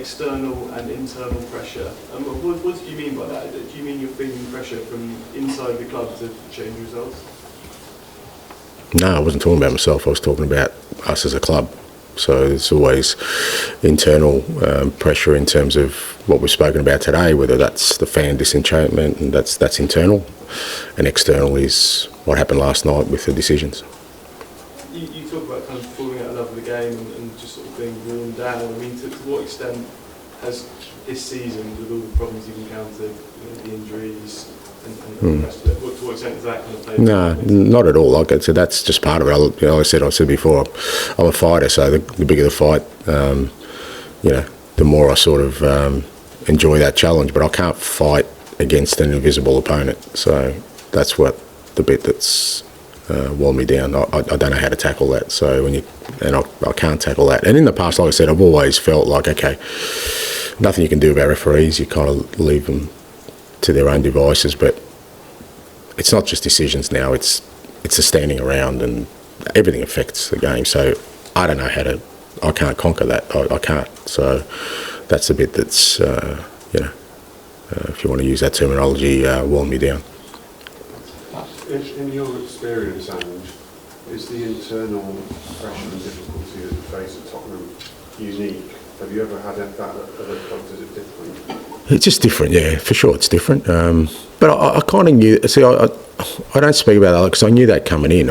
External and internal pressure. What do you mean by that? Do you mean you're feeling pressure from inside the club to change results? No, I wasn't talking about myself. I was talking about us as a club. So it's always internal pressure in terms of what we've spoken about today, whether that's the fan disenchantment, and that's internal, and external is what happened last night with the decisions. You talk about kind of falling out of love with the game and just sort of being worn down. I mean, to what extent has this season, with all the problems you've encountered, the injuries and the rest of it, to what extent has that kind of played? No, not at all. Like I said, that's just part of it. Like I said before, I'm a fighter, so the bigger the fight, the more I sort of enjoy that challenge. But I can't fight against an invisible opponent. So that's what the bit that's worn me down. I don't know how to tackle that. So I can't tackle that. And in the past, like I said, I've always felt like, okay, nothing you can do about referees. You kind of leave them to their own devices. But it's not just decisions now. It's the standing around, and everything affects the game. So I don't know how to. I can't conquer that. I can't. So that's the bit that's if you want to use that terminology, worn me down. In your experience, Ange, is the internal pressure and difficulty that you face at Tottenham unique? Have you ever had that at other clubs? Is it different? It's just different, yeah, for sure it's different. But I kind of knew, see, I don't speak about that because I knew that coming in.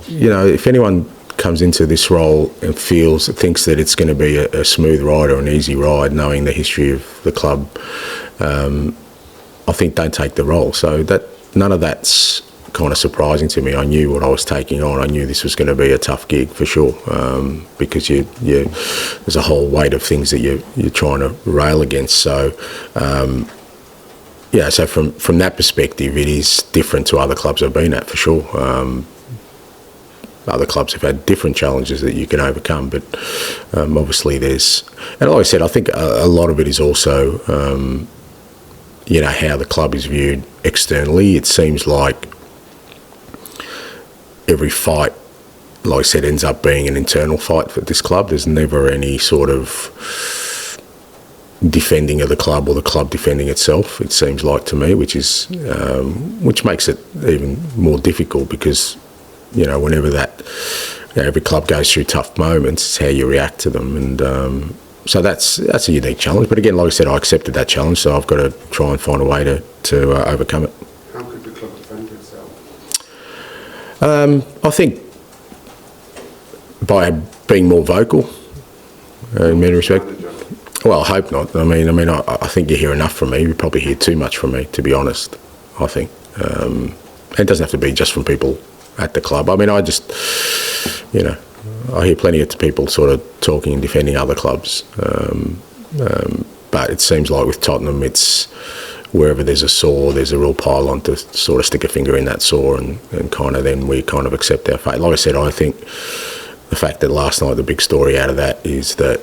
If anyone comes into this role and thinks that it's going to be a smooth ride or an easy ride, knowing the history of the club, I think don't take the role. So none of that's kind of surprising to me. I knew what I was taking on. I knew this was going to be a tough gig for sure, because there's a whole weight of things that you're trying to rail against. So so from that perspective, it is different to other clubs I've been at for sure. Other clubs have had different challenges that you can overcome, but obviously and like I said, I think a lot of it is also how the club is viewed externally. It seems like every fight, like I said, ends up being an internal fight for this club. There's never any sort of defending of the club or the club defending itself, it seems like to me, which makes it even more difficult because, whenever every club goes through tough moments, it's how you react to them. And so that's a unique challenge. But again, like I said, I accepted that challenge, so I've got to try and find a way to overcome it. How could the club defend itself? I think by being more vocal, in many respects. Well, I hope not. I mean, I think you hear enough from me. You probably hear too much from me, to be honest. I think it doesn't have to be just from people at the club. I mean, I just, I hear plenty of people sort of talking and defending other clubs. But it seems like with Tottenham, it's wherever there's a sore, there's a real pile-on to sort of stick a finger in that sore and kind of then we kind of accept our fate. Like I said, I think the fact that last night the big story out of that is that,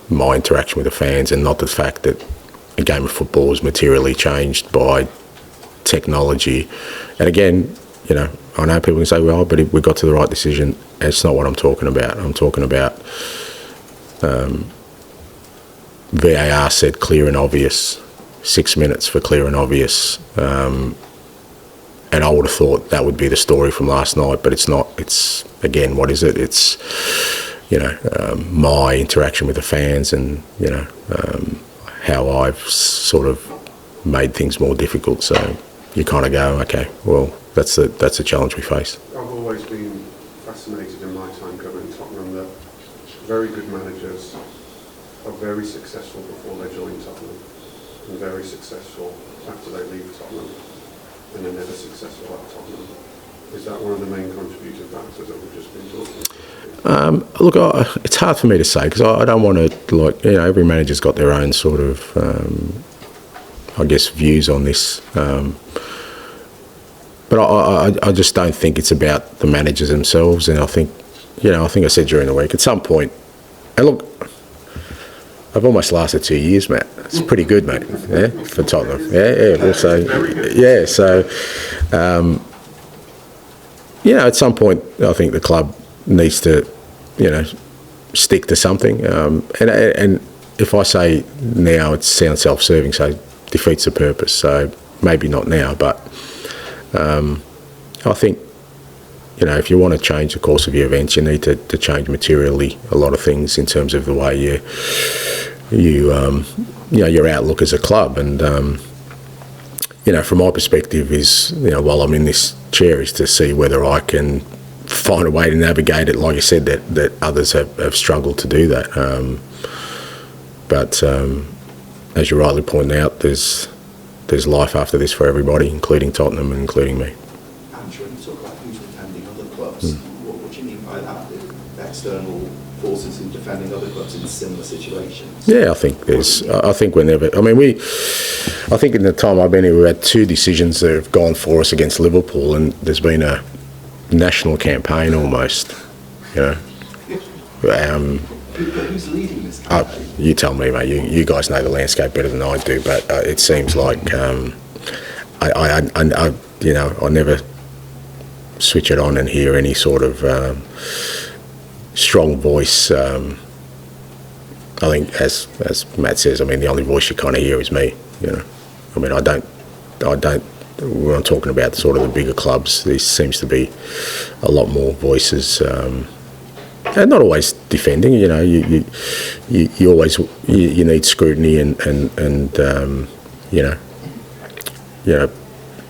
my interaction with the fans and not the fact that a game of football is materially changed by technology. And again, I know people can say, well, but we got to the right decision. It's not what I'm talking about. I'm talking about VAR said clear and obvious, 6 minutes for clear and obvious. And I would have thought that would be the story from last night, but it's not. It's, again, what is it? It's, my interaction with the fans and, how I've sort of made things more difficult. So you kind of go, okay, well, that's the challenge we face. I've always been fascinated in my time covering Tottenham that very good managers are very successful before they join Tottenham and very successful after they leave Tottenham, and they're never successful at Tottenham. Is that one of the main contributing factors that we've just been talking about? Look, it's hard for me to say because I don't want to, every manager's got their own sort of, views on this. But I just don't think it's about the managers themselves. And I think, I said during the week, at some point, and look, I've almost lasted 2 years, Matt. It's pretty good, mate, yeah, for Tottenham. Yeah, we'll say, yeah, so, at some point, I think the club needs to, stick to something. And if I say now, it sounds self-serving, so it defeats the purpose. So maybe not now, but I think, you know, if you want to change the course of your events, you need to change materially a lot of things in terms of the way you know, your outlook as a club. And you know, from my perspective, is, you know, while I'm in this chair, is to see whether I can find a way to navigate it. Like you said, that others have struggled to do that. But as you rightly point out, there's life after this for everybody, including Tottenham and including me. Ange, when you talk about who's defending other clubs, what do you mean by that? External forces who defending other clubs in similar situations? Yeah, I think whenever, I mean, I think in the time I've been here, we've had 2 decisions that have gone for us against Liverpool, and there's been a national campaign almost, you know. Who's leading this campaign? You tell me, mate. You guys know the landscape better than I do, but it seems like I you know, I never switch it on and hear any sort of strong voice. I think, as Matt says, I mean, the only voice you kind of hear is me. You know, I mean, I don't. When I'm talking about sort of the bigger clubs, there seems to be a lot more voices. And not always defending, you know. You always you need scrutiny and you know,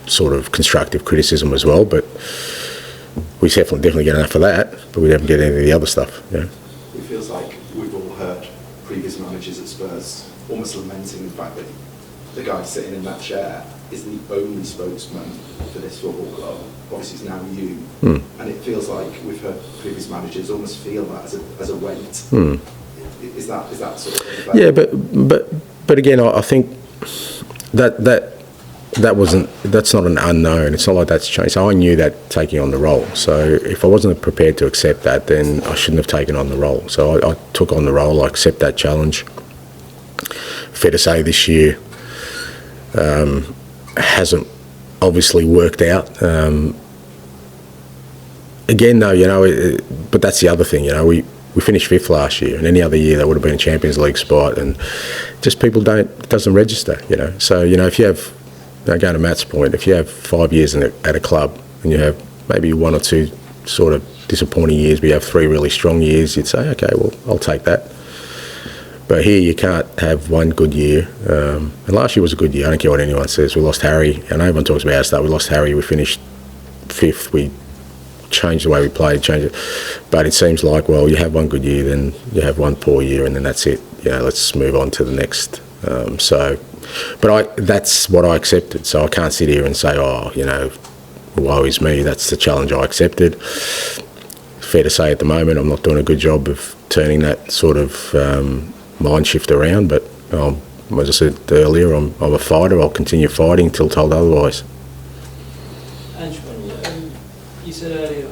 sort of constructive criticism as well. But we definitely get enough of that, but we don't get any of the other stuff. You know. It feels like we've all heard previous managers at Spurs almost lamenting the fact that the guy sitting in that chair is the only spokesman for this football club. Obviously, it's now you, and it feels like we've heard previous managers almost feel that as a weight. Is that sort of? Yeah, but again, I think that's not an unknown. It's not like that's changed. So I knew that taking on the role. So if I wasn't prepared to accept that, then I shouldn't have taken on the role. So I took on the role. I accept that challenge. Fair to say, this year hasn't obviously worked out. Again, though, you know, but that's the other thing. You know, we finished 5th last year, and any other year that would have been a Champions League spot, and just people it doesn't register. You know, so you know, if you have, going to Matt's point, if you have 5 years at a club and you have maybe 1 or 2 sort of disappointing years, but you have 3 really strong years, you'd say, okay, well, I'll take that. But here you can't have 1 good year. And last year was a good year. I don't care what anyone says. We lost Harry. I know everyone talks about our stuff. We lost Harry. We finished 5th. We changed the way we played, changed it. But it seems like, well, you have 1 good year, then you have 1 poor year, and then that's it. You know, let's move on to the next. But that's what I accepted. So I can't sit here and say, oh, you know, woe is me. That's the challenge I accepted. Fair to say at the moment I'm not doing a good job of turning that sort of mind shift around. But as I said earlier, I'm a fighter. I'll continue fighting until told otherwise. Ange, you said earlier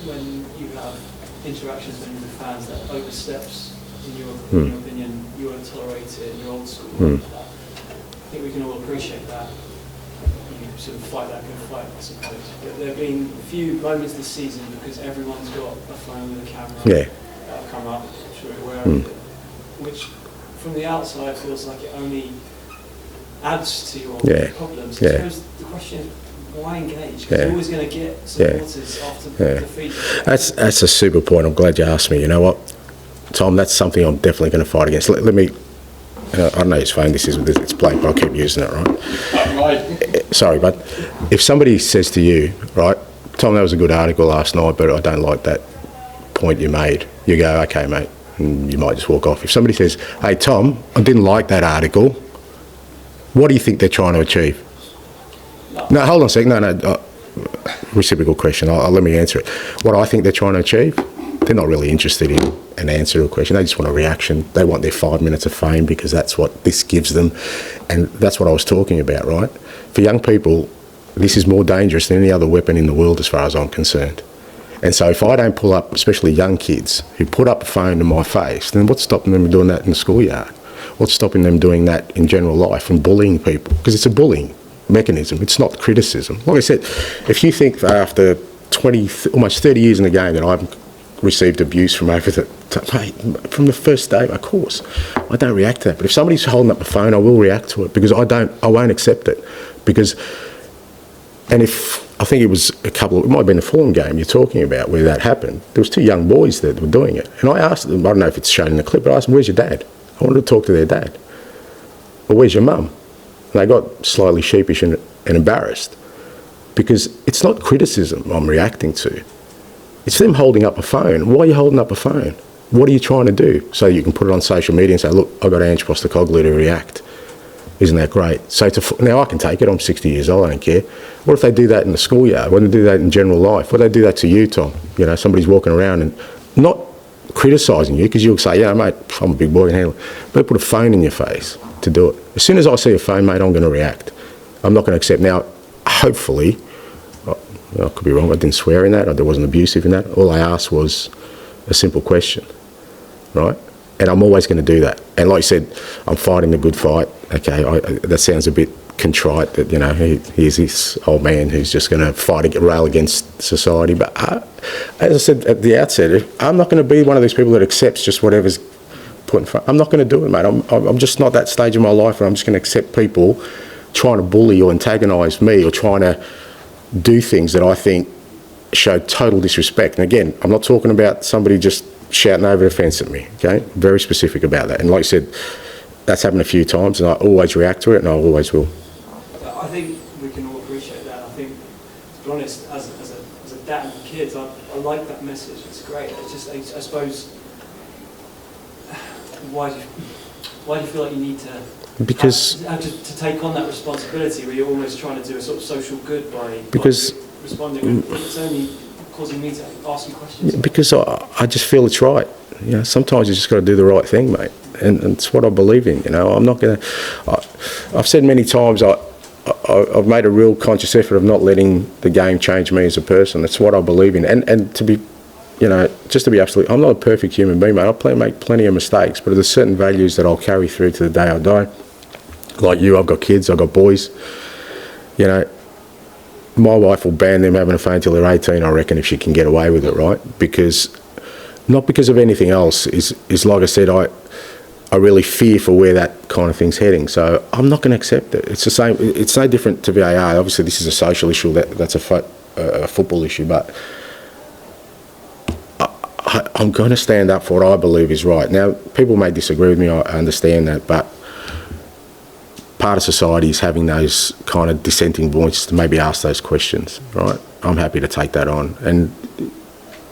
when you have interactions with the fans that oversteps, in your opinion, you won't tolerate it, and you're old school. I think we can all appreciate that. You sort of fight that good fight, I suppose. But there have been a few moments this season because everyone's got a phone with a camera that'll come up, I'm sure you're aware of it, which from the outside feels like it only adds to your problems. I suppose the question is, why engage? Because you're always going to get supporters after defeat. That's a super point. I'm glad you asked me. You know what, Tom, that's something I'm definitely going to fight against. Let me, I don't know whose phone this is, it's blank, but I'll keep using it, right? Sorry, but if somebody says to you, right, Tom, that was a good article last night, but I don't like that point you made, you go, okay, mate, and you might just walk off. If somebody says, hey, Tom, I didn't like that article, what do you think they're trying to achieve? No, hold on a second. No, reciprocal question. Let me answer it. What I think they're trying to achieve, they're not really interested in an answer to a question. They just want a reaction. They want their 5 minutes of fame because that's what this gives them. And that's what I was talking about, right? For young people, this is more dangerous than any other weapon in the world as far as I'm concerned. And so if I don't pull up, especially young kids who put up a phone to my face, then what's stopping them doing that in the schoolyard? What's stopping them doing that in general life and bullying people? Because it's a bullying mechanism. It's not criticism. Like I said, if you think that after almost 30 years in the game that I've received abuse from over Mate, from the first day, of course, I don't react to that. But if somebody's holding up the phone, I will react to it because I won't accept it. Because, and if, I think it was it might have been the Fulham game you're talking about where that happened. There was two young boys that were doing it. And I asked them, I don't know if it's shown in the clip, but I asked them, where's your dad? I wanted to talk to their dad. Or where's your mum? And they got slightly sheepish and embarrassed because it's not criticism I'm reacting to. It's them holding up a phone. Why are you holding up a phone? What are you trying to do? So you can put it on social media and say, look, I've got Ange Postecoglou to react. Isn't that great? So now I can take it. I'm 60 years old. I don't care. What if they do that in the schoolyard? What if they do that in general life? What if they do that to you, Tom? You know, somebody's walking around and not criticising you because you'll say, yeah, mate, I'm a big boy and handle it. But put a phone in your face to do it. As soon as I see a phone, mate, I'm going to react. I'm not going to accept. Now, hopefully, I could be wrong. I didn't swear in that. I wasn't abusive in that. All I asked was a simple question, right? And I'm always going to do that. And like I said, I'm fighting the good fight. Okay, that sounds a bit contrite that, you know, here's this old man who's just going to rail against society. But as I said at the outset, I'm not going to be one of these people that accepts just whatever's put in front. I'm not going to do it, mate. I'm just not that stage of my life where I'm just going to accept people trying to bully or antagonise me or trying to do things that I think show total disrespect. And again, I'm not talking about somebody just shouting over the fence at me, okay? Very specific about that. And like I said, that's happened a few times and I always react to it and I always will. I think we can all appreciate that. I think, to be honest, as a dad of kids, I like that message. It's great. It's just, I suppose, why do you feel like you need to because have to take on that responsibility where you're almost trying to do a sort of social good by responding? It's only causing me to ask you questions. Because I just feel it's right. You know, sometimes you just got to do the right thing, mate, and it's what I believe in. You know, I'm not going to. I've said many times I've made a real conscious effort of not letting the game change me as a person. That's what I believe in, and to be, you know, just to be absolute, I'm not a perfect human being, mate. I'll make plenty of mistakes, but there's certain values that I'll carry through to the day I die. Like you, I've got kids, I've got boys. You know, my wife will ban them having a phone till they're 18, I reckon, if she can get away with it, right? Because, not because of anything else, is like I said, I really fear for where that kind of thing's heading. So I'm not going to accept it. It's the same. It's no different to VAR. Obviously, this is a social issue. That's a football issue. But I'm going to stand up for what I believe is right. Now, people may disagree with me. I understand that, but part of society is having those kind of dissenting voices to maybe ask those questions, right? I'm happy to take that on. And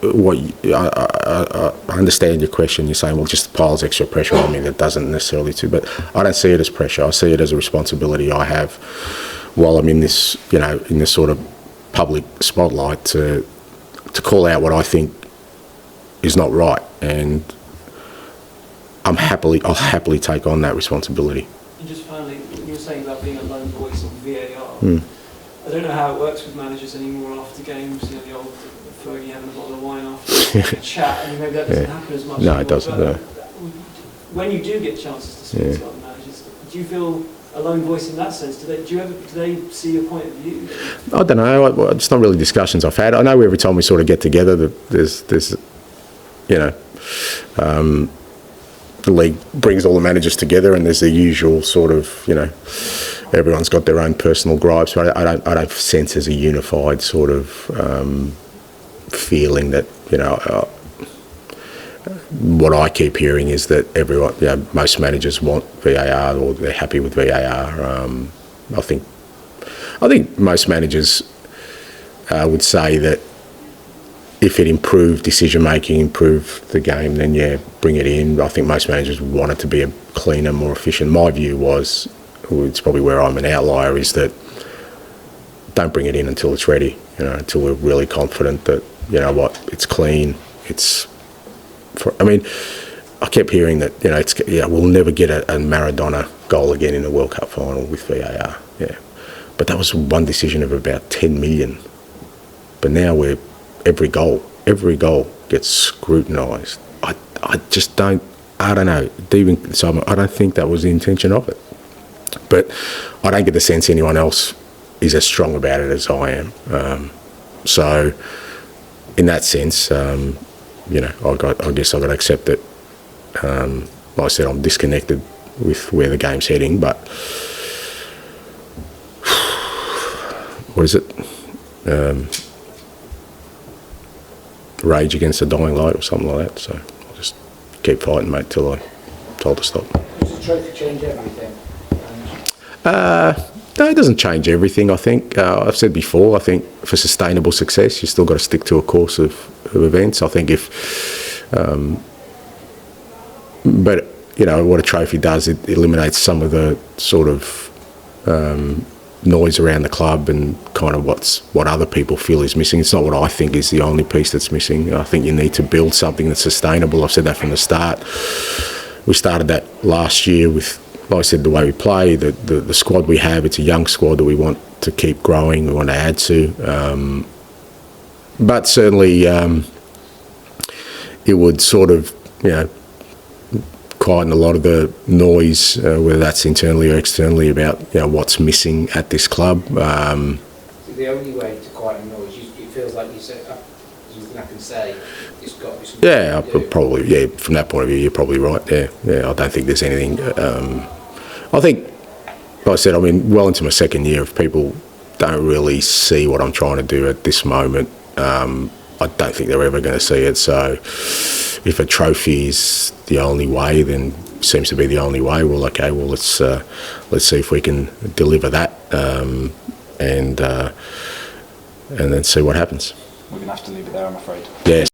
I understand your question. You're saying, well, it just piles extra pressure on me. That doesn't necessarily too, but I don't see it as pressure. I see it as a responsibility I have while I'm in this, you know, in this sort of public spotlight to call out what I think is not right. And I'll happily take on that responsibility. And just finally, you were saying about being a lone voice in VAR. I don't know how it works with managers anymore after games. You know, the old Fergie having a bottle of wine after a chat, and maybe that doesn't happen as much. No, it doesn't. No. When you do get chances to speak to other managers, do you feel a lone voice in that sense? Do they see your point of view? I don't know. It's not really discussions I've had. I know every time we sort of get together, there's you know. The league brings all the managers together, and there's the usual sort of, you know, everyone's got their own personal gripes. But I don't sense there's a unified sort of feeling that, you know. What I keep hearing is that everyone, you know, most managers want VAR or they're happy with VAR. I think most managers would say that if it improved decision-making, improved the game, then yeah, bring it in. I think most managers want it to be a cleaner, more efficient. My view was, it's probably where I'm an outlier, is that don't bring it in until it's ready, you know, until we're really confident that, you know what, it's clean, I kept hearing that, you know, we'll never get a Maradona goal again in a World Cup final with VAR, yeah. But that was one decision of about 10 million. But now every goal gets scrutinised. I just don't know. So I don't think that was the intention of it. But I don't get the sense anyone else is as strong about it as I am. So in that sense, you know, I guess I got to accept it. Like I said, I'm disconnected with where the game's heading, but what is it? Rage against the dying light or something like that. So I'll just keep fighting, mate, till I'm told to stop. Does the trophy change everything? No, it doesn't change everything, I think. I've said before, I think for sustainable success, you still got to stick to a course of events. I think but, you know, what a trophy does, it eliminates some of the sort of noise around the club and kind of what other people feel is missing. It's not what I think is the only piece that's missing. I think you need to build something that's sustainable. I've said that from the start. We started that last year with, like I said, the way we play, the squad we have. It's a young squad that we want to keep growing, we want to add to. But certainly it would sort of, you know, quieten a lot of the noise, whether that's internally or externally, about, you know, what's missing at this club. The only way to quieten noise, it feels like you said, there's nothing I can say, it's got to be something. Yeah, probably. Yeah, from that point of view, you're probably right. Yeah. I don't think there's anything. I think, like I said, I mean, well into my second year, if people don't really see what I'm trying to do at this moment, I don't think they're ever going to see it. So if a trophy is the only way, then seems to be the only way. Well, okay, well, let's see if we can deliver that, and then see what happens. We're going to have to leave it there, I'm afraid. Yes.